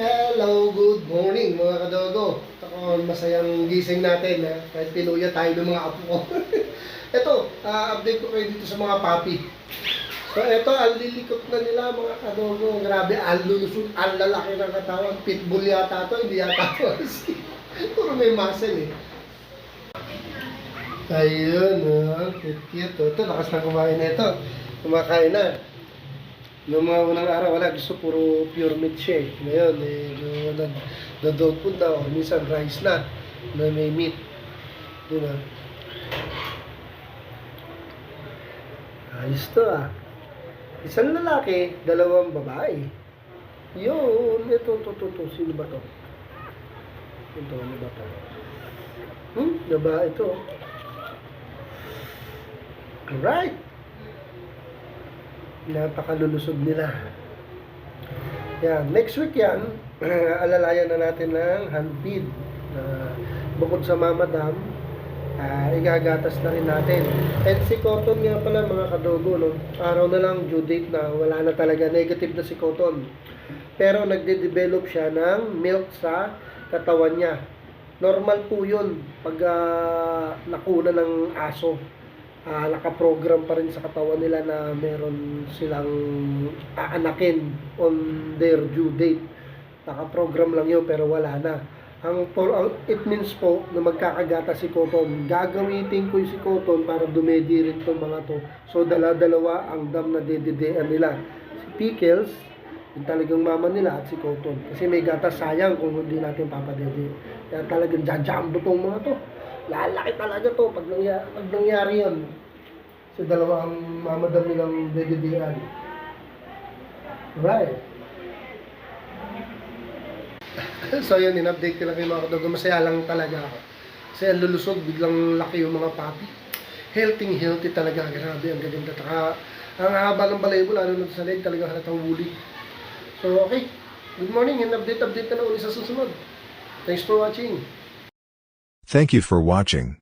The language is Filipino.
Hello, good morning mga kadogo. Ako, masayang gising natin kahit pinuya tayo ng mga apo ko. Ito, update ko kayo dito sa mga papi. So ito, ang lilikot na nila mga kadogo. Grabe, ang lulusot, ang lalaki ng katawan. Pitbull yata to, hindi yata to. Puro may muscle eh. Ayun, cute. Ito, lakas na kumain na ito. Kumakain na. Noong mga unang araw, wala. Gusto puro pure meat siya eh. Ngayon, nag-dog food na. O minsan rice na may meat. Diba? Ayos to ah. Isang lalaki, dalawang babae. Yun. Ito. Sino ba to? Ito, ano ba to? Babae to. Alright. Napakalulusog nila. Yan. Next week yan, alalayan na natin ng handfeed. Bukod sa mamadam, igagatas na rin natin. And si Cotton nga pala mga kadogo, no? Araw na lang due date na, wala na talaga. Negative na si Cotton. Pero nagde-develop siya ng milk sa katawan niya. Normal po yun pag nakuna ng aso. Nakaprogram pa rin sa katawan nila na meron silang aanakin on their due date. Nakaprogram lang yun pero wala na. It means po na magkakagata si Cotton. Gagamitin ko si Cotton para dumedi rin itong mga to. So dalawa ang dam na dedidean nila. Si Pickles, yung talagang mama nila, at si Cotton. Kasi may gatas, sayang kung hindi natin papadede. Kaya talagang jajambo tong mga to. Lalaki talaga to pag nangyari yun. So dalawang mamadam nilang dedidean. Right. So yun, in-update ko lang kayo mga kadogo. Masaya lang talaga ako. Kasi ang lulusog, biglang laki yung mga papi. Healthy talaga. Grabe, ang gaganda. Ang haba ng balayibo, lalo na sa leg, talaga halatang wuli. So okay, good morning, and update na ulit sa susunod. Thanks for watching. Thank you for watching.